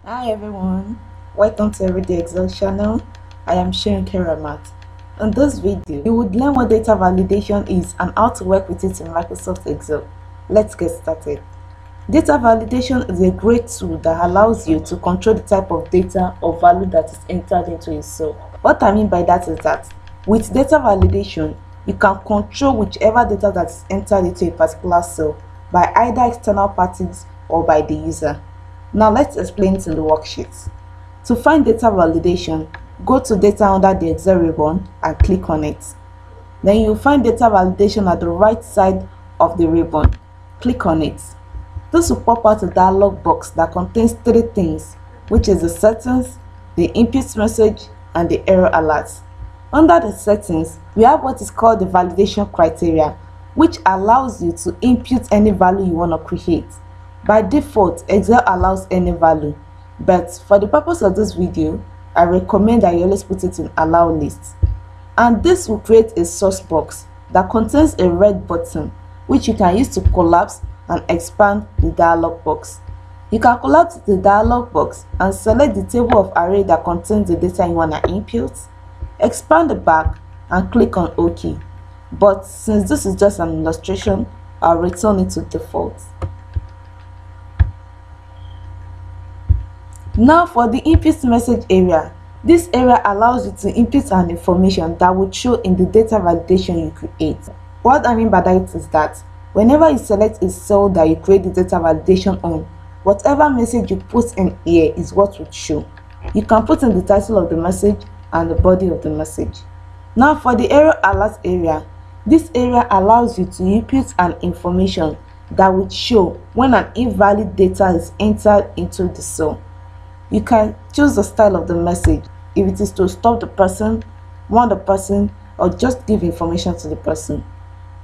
Hi everyone, welcome to Everyday Excel channel. I am Sharon Keramat. In this video, you would learn what data validation is and how to work with it in Microsoft Excel. Let's get started. Data validation is a great tool that allows you to control the type of data or value that is entered into a cell. What I mean by that is that with data validation, you can control whichever data that is entered into a particular cell by either external parties or by the user. Now let's explain it in the worksheet. To find data validation, go to data under the Excel ribbon and click on it. Then you'll find data validation at the right side of the ribbon. Click on it. This will pop out a dialog box that contains three things, which is the settings, the input message, and the error alert. Under the settings, we have what is called the validation criteria, which allows you to input any value you want to create. By default, Excel allows any value, but for the purpose of this video, I recommend that you always put it in allow list. And this will create a source box that contains a red button, which you can use to collapse and expand the dialog box. You can collapse the dialog box and select the table of array that contains the data you want to input, expand the back and click on OK. But since this is just an illustration, I'll return it to default. Now for the input message area, this area allows you to input an information that would show in the data validation you create. What I mean by that is that whenever you select a cell that you create the data validation on, whatever message you put in here is what would show. You can put in the title of the message and the body of the message. Now for the error alert area, this area allows you to input an information that would show when an invalid data is entered into the cell. You can choose the style of the message, if it is to stop the person, warn the person, or just give information to the person.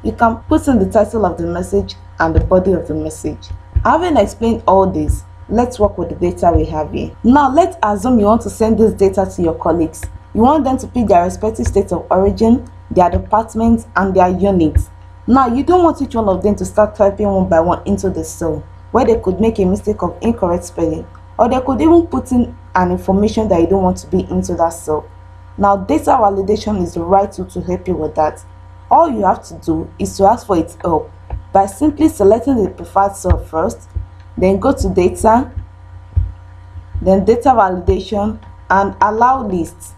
You can put in the title of the message and the body of the message. Having explained all this, let's work with the data we have here. Now let's assume you want to send this data to your colleagues. You want them to pick their respective states of origin, their departments, and their units. Now you don't want each one of them to start typing one by one into the cell, where they could make a mistake of incorrect spelling, or they could even put in an information that you don't want to be into that cell. Now data validation is the right tool to help you with that. All you have to do is to ask for its help by simply selecting the preferred cell first, then go to data, then data validation and allow lists.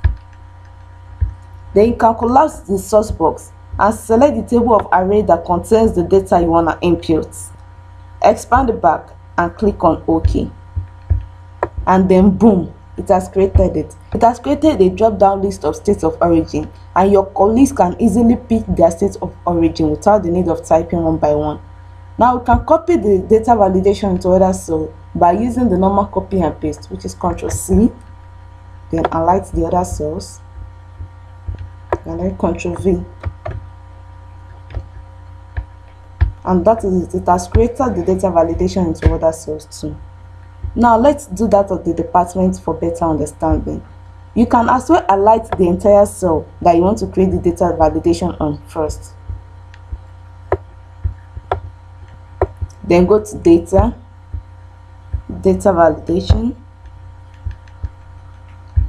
Then you can collapse the source box and select the table of array that contains the data you want to input. Expand the back and click on OK. And then boom, it has created it. It has created a drop-down list of states of origin, and your colleagues can easily pick their state of origin without the need of typing one by one. Now we can copy the data validation into other cells by using the normal copy and paste, which is Ctrl+C, then highlight the other cells, and then Ctrl+V. And that is it. It has created the data validation into other cells too. Now let's do that of the department for better understanding. You can as well highlight the entire cell that you want to create the data validation on first. Then go to data, data validation,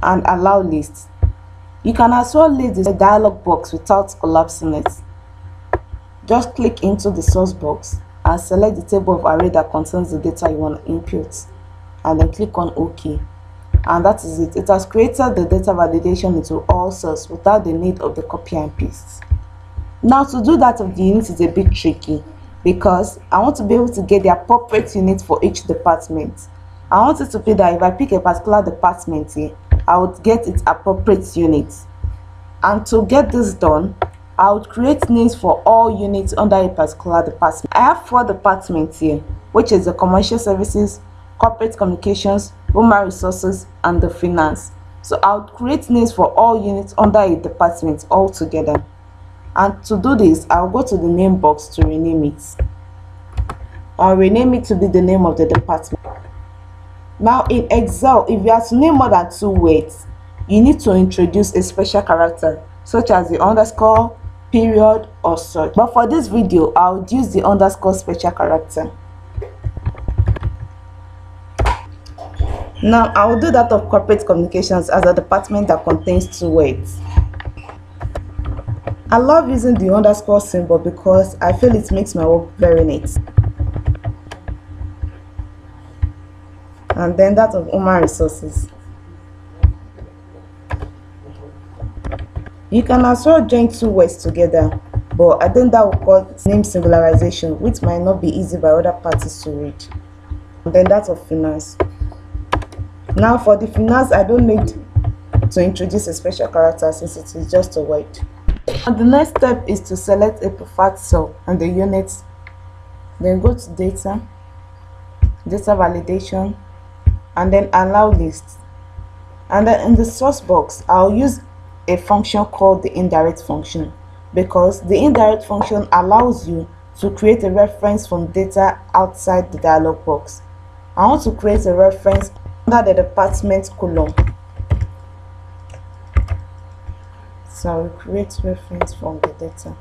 and allow list. You can as well leave the dialog box without collapsing it. Just click into the source box and select the table of array that contains the data you want to input, and then click on OK. And that is it. It has created the data validation into all cells without the need of the copy and paste. Now to do that of the unit is a bit tricky, because I want to be able to get the appropriate unit for each department. I want it to be that if I pick a particular department here, I would get its appropriate unit. And to get this done, I would create names for all units under a particular department. I have 4 departments here, which is the commercial services, corporate communications, human resources, and the finance. So I would create names for all units under a department all together. And to do this, I'll go to the name box to rename it. I'll rename it to be the name of the department. Now in Excel, if you have to name more than 2 words, you need to introduce a special character, such as the underscore, period, or such. But for this video, I would use the underscore special character. Now I will do that of corporate communications as a department that contains two words. I love using the underscore symbol because I feel it makes my work very neat. And then that of human resources. You can as well join two words together, but I think that will cause name singularization, which might not be easy by other parties to read. And then that of finance. Now for the finance, I don't need to introduce a special character since it is just a word. And the next step is to select a preferred cell and the unit, then go to data, data validation, and then allow list. And then in the source box, I'll use a function called the indirect function, because the indirect function allows you to create a reference from data outside the dialog box. I want to create a reference under the department column. So I will create reference from the data.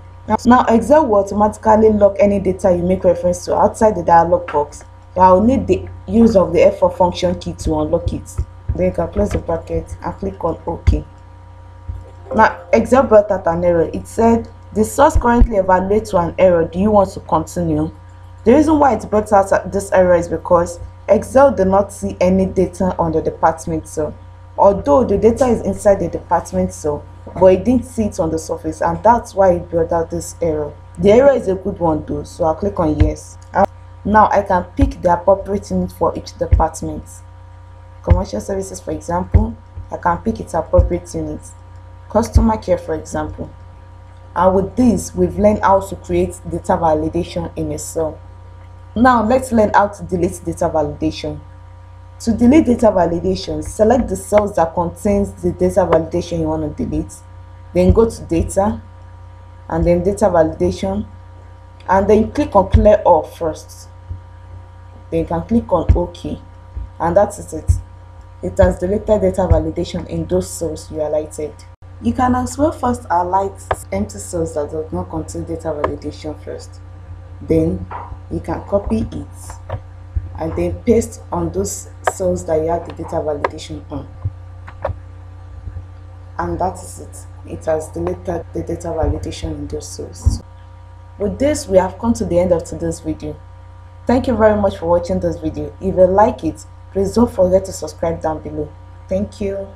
Now Excel will automatically lock any data you make reference to outside the dialog box. So I will need the use of the F4 function key to unlock it. Then you can close the bracket and click on OK. Now Excel brought out an error. It said the source currently evaluates to an error. Do you want to continue? The reason why it brought out this error is because Excel did not see any data on the department cell. Although the data is inside the department cell, but it didn't see it on the surface, and that's why it brought out this error. The error is a good one though, so I'll click on yes. Now I can pick the appropriate unit for each department. Commercial services, for example, I can pick its appropriate unit. Customer care, for example. And with this, we've learned how to create data validation in a cell. Now let's learn how to delete data validation. To delete data validation, select the cells that contains the data validation you want to delete. Then go to data and then data validation, and then click on clear all first. Then you can click on OK, and that is it. It has deleted data validation in those cells you highlighted. You can as well first highlight empty cells that do not contain data validation first. Then you can copy it and then paste on those cells that you have the data validation on. And that is it. It has deleted the data validation in those cells. With this, we have come to the end of today's video. Thank you very much for watching this video. If you like it, please don't forget to subscribe down below. Thank you.